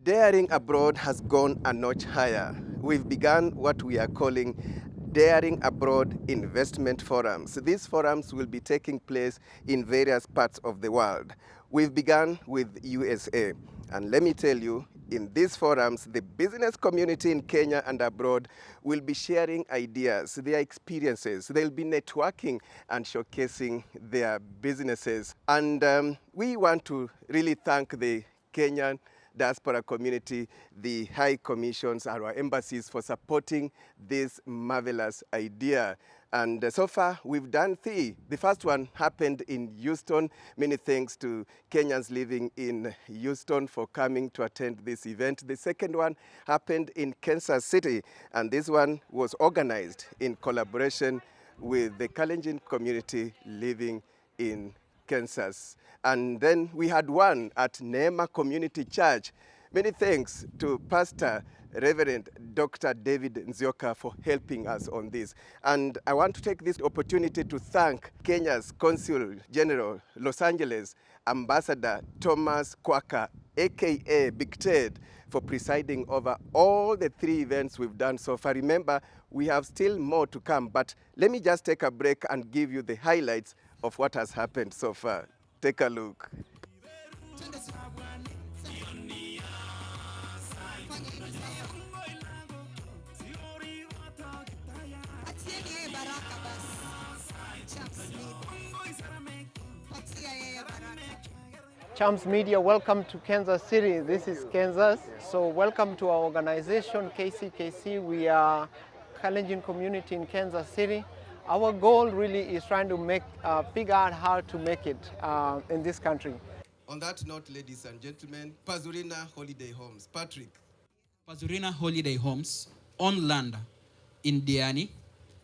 Daring abroad has gone a notch higher. We've begun what we are calling Daring Abroad Investment Forums. These forums will be taking place in various parts of the world. We've begun with USA. And let me tell you, in these forums, the business community in Kenya and abroad will be sharing ideas, their experiences. They'll be networking and showcasing their businesses. And we want to really thank the Kenyan diaspora community, the high commissions, our embassies for supporting this marvelous idea. And so far, we've done three. The first one happened in Houston. Many thanks to Kenyans living in Houston for coming to attend this event. The second one happened in Kansas City, and this one was organized in collaboration with the Kalenjin community living in Kansas. And then we had one at Neema Community Church. Many thanks to Pastor Reverend Dr. David Nzioka for helping us on this. And I want to take this opportunity to thank Kenya's Consul General, Los Angeles, Ambassador Thomas Kwaka, aka Big Ted, for presiding over all the three events we've done so far. Remember, we have still more to come, but let me just take a break and give you the highlights of what has happened so far. Take a look. Chams Media, welcome to Kansas City. This is Kansas. So welcome to our organization, KCKC. We are Kalenjin community in Kansas City. Our goal really is trying to figure out how to make it in this country. On that note, ladies and gentlemen, Pazurina Holiday Homes. Patrick. Pazurina Holiday Homes on land in Diani,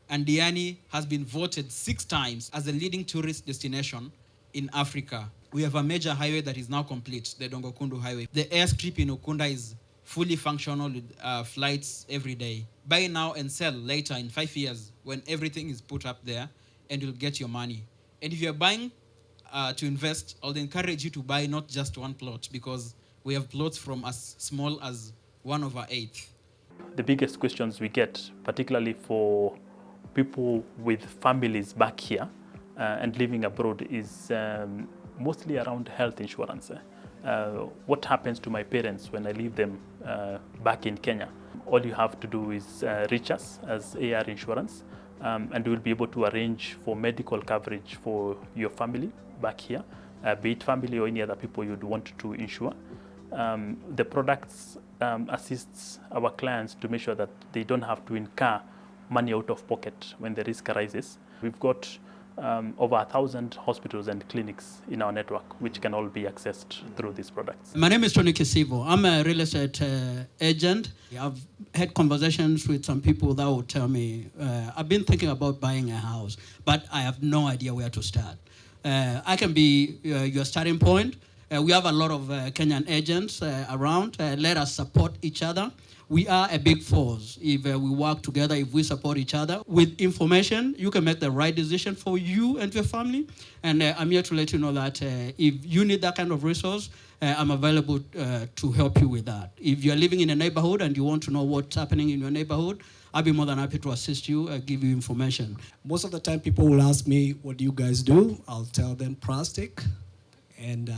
and Diani has been voted 6 times as a leading tourist destination in Africa. We have a major highway that is now complete, the Dongokundu Highway. The airstrip in Ukunda is fully functional with flights every day. Buy now and sell later in 5 years when everything is put up there, and you'll get your money. And if you're buying to invest, I'll encourage you to buy not just one plot, because we have plots from as small as 1/8. The biggest questions we get, particularly for people with families back here and living abroad, is mostly around health insurance. What happens to my parents when I leave them back in Kenya? All you have to do is reach us as AR Insurance, and we'll be able to arrange for medical coverage for your family back here, be it family or any other people you'd want to insure. The products assists our clients to make sure that they don't have to incur money out of pocket when the risk arises. We've got over 1,000 hospitals and clinics in our network, which can all be accessed through these products. My name is Tony Kisivo. I'm a real estate agent. I've had conversations with some people that will tell me, I've been thinking about buying a house, but I have no idea where to start. I can be your starting point. We have a lot of Kenyan agents around. Let us support each other. We are a big force. If we work together, if we support each other with information, you can make the right decision for you and your family. And I'm here to let you know that if you need that kind of resource, I'm available to help you with that. If you're living in a neighborhood and you want to know what's happening in your neighborhood, I'll be more than happy to assist you, give you information. Most of the time people will ask me, what do you guys do? I'll tell them plastic. And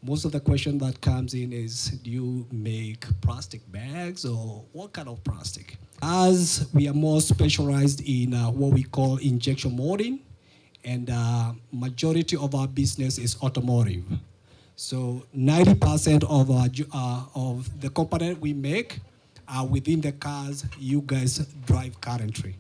most of the question that comes in is, do you make plastic bags or what kind of plastic? As we are more specialized in what we call injection molding, and majority of our business is automotive. So 90% of the component we make are within the cars you guys drive currently.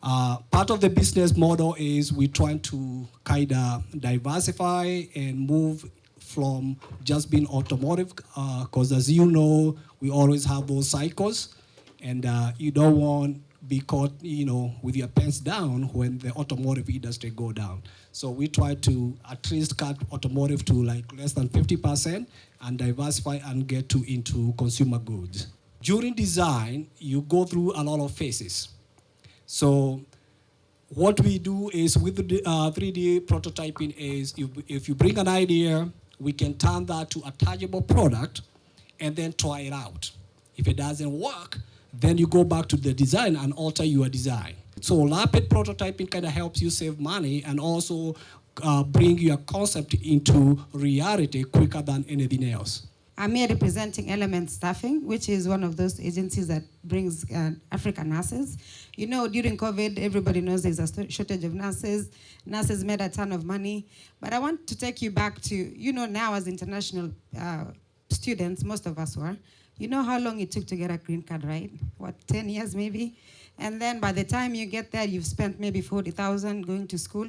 Part of the business model is we're trying to kind of diversify and move from just being automotive, because as you know, we always have those cycles, and you don't want to be caught, with your pants down when the automotive industry go down. So we try to at least cut automotive to like less than 50% and diversify and get into consumer goods. During design, you go through a lot of phases. So what we do is with the 3D prototyping is if you bring an idea, we can turn that to a tangible product, and then try it out. If it doesn't work, then you go back to the design and alter your design. So rapid prototyping kind of helps you save money and also bring your concept into reality quicker than anything else. I'm here representing Element Staffing, which is one of those agencies that brings African nurses. You know, during COVID, everybody knows there's a shortage of nurses. Nurses made a ton of money. But I want to take you back to, you know, now as international students, most of us were, you know how long it took to get a green card, right? What, 10 years maybe? And then by the time you get there, you've spent maybe 40,000 going to school.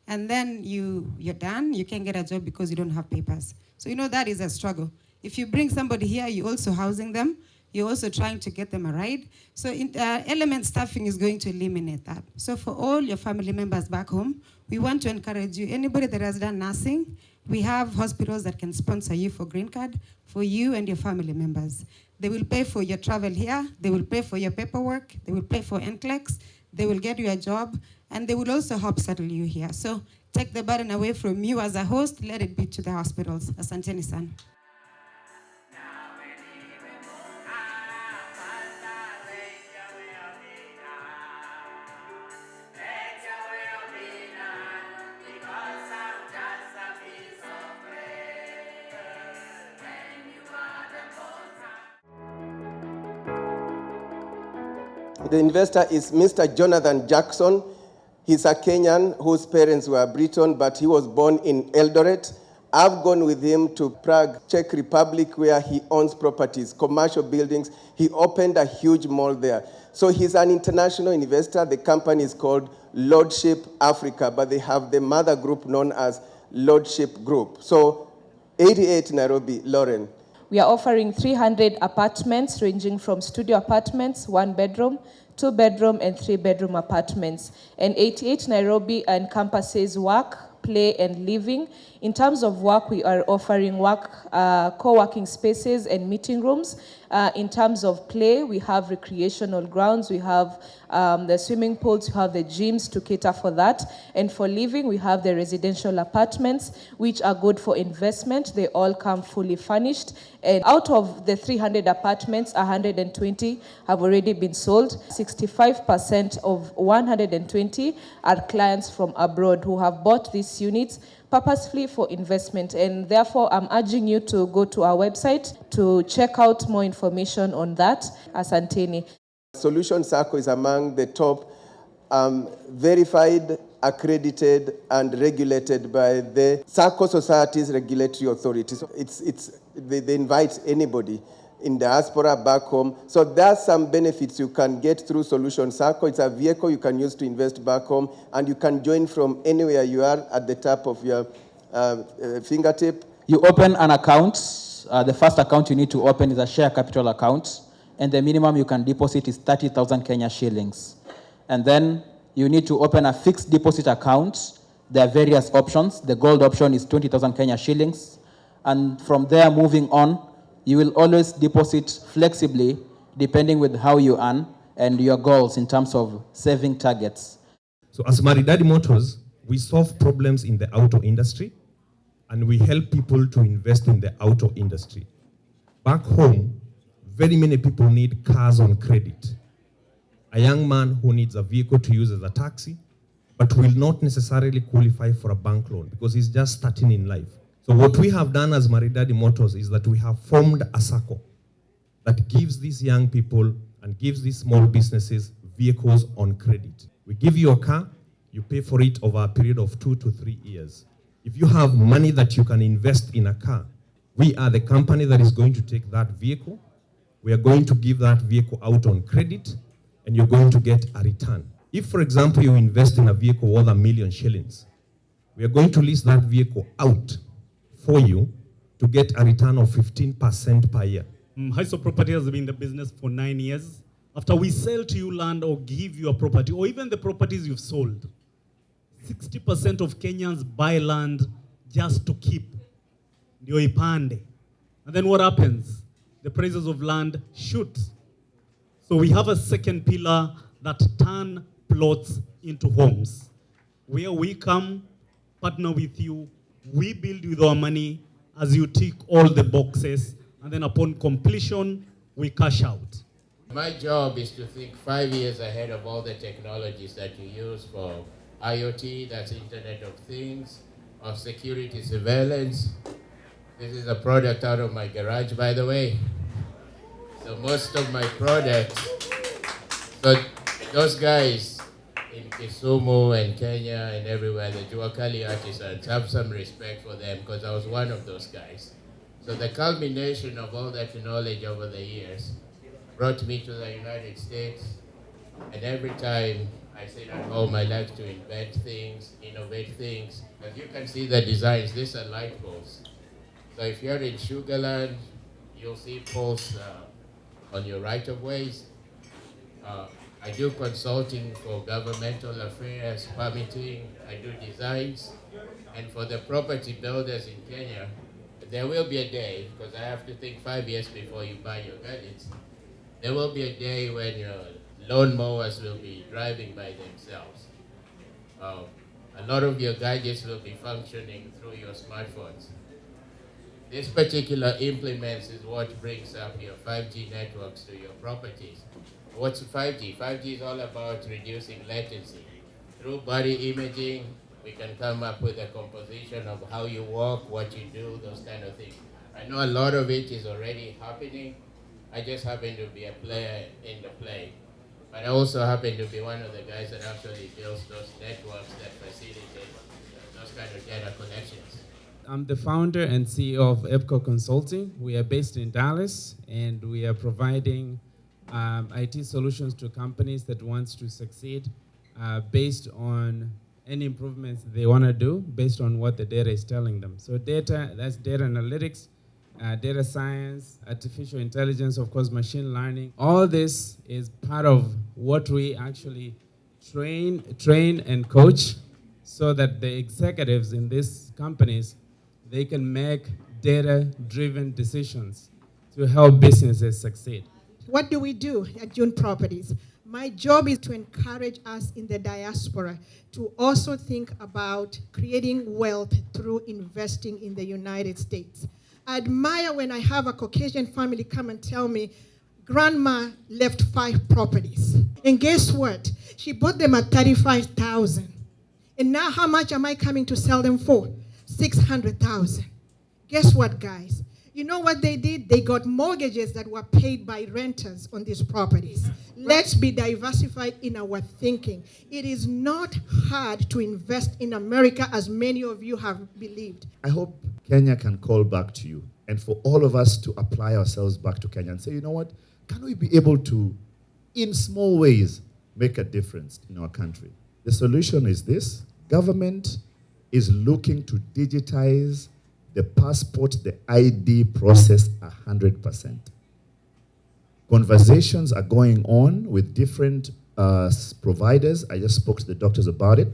And then you're done, you can't get a job because you don't have papers. So you know that is a struggle. If you bring somebody here, you're also housing them, you're also trying to get them a ride. So Element Staffing is going to eliminate that. So for all your family members back home, we want to encourage you, anybody that has done nursing, we have hospitals that can sponsor you for green card for you and your family members. They will pay for your travel here, they will pay for your paperwork, they will pay for NCLEX, they will get you a job, and they will also help settle you here. So take the burden away from you as a host, let it be to the hospitals. Asanteni sana. The investor is Mr. Jonathan Jackson. He's a Kenyan whose parents were Briton, but he was born in Eldoret. I've gone with him to Prague, Czech Republic, where he owns properties, commercial buildings. He opened a huge mall there. So he's an international investor. The company is called Lordship Africa, but they have the mother group known as Lordship Group. So 88 Nairobi, Lauren. We are offering 300 apartments ranging from studio apartments, 1 bedroom, 2 bedroom, and 3 bedroom apartments. And 88 Nairobi encompasses work, play, and living. In terms of work, we are offering co-working spaces and meeting rooms. In terms of play, we have recreational grounds, we have the swimming pools, we have the gyms to cater for that. And for living, we have the residential apartments, which are good for investment. They all come fully furnished. And out of the 300 apartments, 120 have already been sold. 65% of 120 are clients from abroad who have bought these units purposefully for investment, and therefore I'm urging you to go to our website to check out more information on that. Asanteni. Solution Sacco is among the top verified, accredited, and regulated by the Sacco Society's regulatory authorities. They invite anybody in diaspora back home. So there's some benefits you can get through Solution Sacco. It's a vehicle you can use to invest back home, and you can join from anywhere you are at the tap of your fingertip. You open an account. The first account you need to open is a share capital account, and the minimum you can deposit is 30,000 Kenya shillings. And then you need to open a fixed deposit account. There are various options. The gold option is 20,000 Kenya shillings. And from there, moving on, you will always deposit flexibly depending with how you earn and your goals in terms of saving targets. So as Maridadi Motors, we solve problems in the auto industry and we help people to invest in the auto industry. Back home, very many people need cars on credit. A young man who needs a vehicle to use as a taxi, but will not necessarily qualify for a bank loan because he's just starting in life. So what we have done as Maridadi Motors is that we have formed a SACCO that gives these young people and gives these small businesses vehicles on credit. We give you a car, you pay for it over a period of 2 to 3 years. If you have money that you can invest in a car, we are the company that is going to take that vehicle. We are going to give that vehicle out on credit, and you're going to get a return. If, for example, you invest in a vehicle worth 1 million shillings, we are going to lease that vehicle out for you to get a return of 15% per year. Hyso Property has been in the business for 9 years. After we sell to you land or give you a property, or even the properties you've sold, 60% of Kenyans buy land just to keep. Ndio ipande. And then what happens? The prices of land shoot. So we have a second pillar that turn plots into homes, where we come, partner with you, we build with our money as you tick all the boxes, and then upon completion, we cash out. My job is to think 5 years ahead of all the technologies that you use for IoT, that's Internet of Things, of security surveillance. This is a product out of my garage, by the way. So most of my products, so those guys in Kisumu and Kenya and everywhere, the Juakali artisans, have some respect for them because I was one of those guys. So the culmination of all that knowledge over the years brought me to the United States, and every time I sit at home, I like to invent things, innovate things. As you can see the designs, these are light poles. So if you're in Sugarland, you'll see poles on your right-of-ways. I do consulting for governmental affairs, permitting, I do designs. And for the property builders in Kenya, there will be a day, because I have to think 5 years before you buy your gadgets, there will be a day when your lawn mowers will be driving by themselves. A lot of your gadgets will be functioning through your smartphones. This particular implements is what brings up your 5G networks to your properties. What's 5G? 5G is all about reducing latency. Through body imaging, we can come up with a composition of how you walk, what you do, those kind of things. I know a lot of it is already happening. I just happen to be a player in the play. But I also happen to be one of the guys that actually builds those networks that facilitate those kind of data connections. I'm the founder and CEO of EBCO Consulting. We are based in Dallas, and we are providing IT solutions to companies that want to succeed based on any improvements they want to do based on what the data is telling them. So data, that's data analytics, data science, artificial intelligence, of course, machine learning. All this is part of what we actually train and coach so that the executives in these companies, they can make data-driven decisions to help businesses succeed. What do we do at June Properties? My job is to encourage us in the diaspora to also think about creating wealth through investing in the United States. I admire when I have a Caucasian family come and tell me, Grandma left 5 properties. And guess what? She bought them at $35,000. And now how much am I coming to sell them for? $600,000. Guess what, guys? You know what they did? They got mortgages that were paid by renters on these properties. Let's be diversified in our thinking. It is not hard to invest in America as many of you have believed. I hope Kenya can call back to you, and for all of us to apply ourselves back to Kenya and say, you know what, can we be able to, in small ways, make a difference in our country? The solution is this: government is looking to digitize the passport, the ID process 100%. Conversations are going on with different providers. I just spoke to the doctors about it.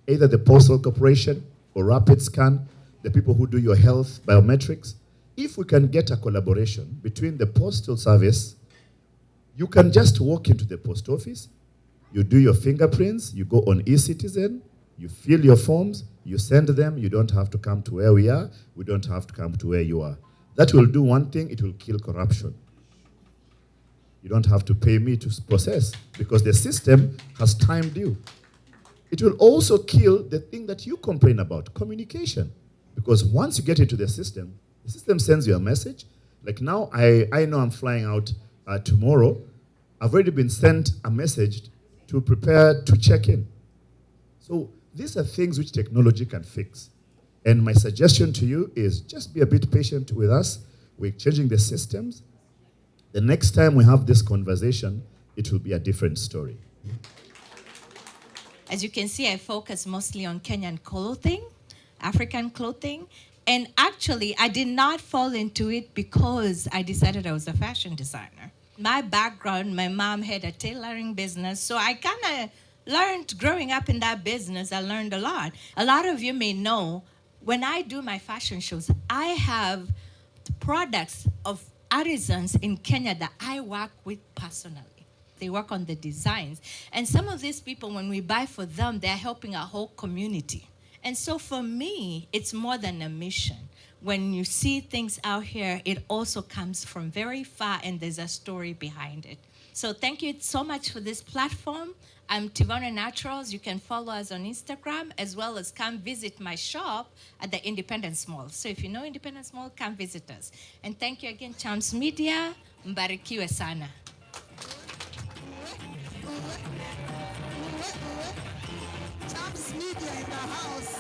Either the Postal Corporation or Rapid Scan, the people who do your health biometrics. If we can get a collaboration between the Postal Service, you can just walk into the post office, you do your fingerprints, you go on eCitizen, you fill your forms, you send them, you don't have to come to where we are, we don't have to come to where you are. That will do one thing, it will kill corruption. You don't have to pay me to process because the system has timed you. It will also kill the thing that you complain about, communication. Because once you get into the system sends you a message. Like now, I know I'm flying out tomorrow. I've already been sent a message to prepare to check in. So these are things which technology can fix. And my suggestion to you is just be a bit patient with us. We're changing the systems. The next time we have this conversation, it will be a different story. As you can see, I focus mostly on Kenyan clothing, African clothing. And actually, I did not fall into it because I decided I was a fashion designer. My background, my mom had a tailoring business, so I kind of learned growing up in that business. I learned a lot. A lot of you may know, when I do my fashion shows, I have products of artisans in Kenya that I work with personally. They work on the designs. And some of these people, when we buy for them, they're helping a whole community. And so for me, it's more than a mission. when you see things out here, it also comes from very far and there's a story behind it. So thank you so much for this platform. I'm Tivana Naturals. You can follow us on Instagram, as well as come visit my shop at the Independence Mall. So if you know Independence Mall, come visit us. And thank you again, Chams Media. Mbarikiwe sana. Chams Media in the house.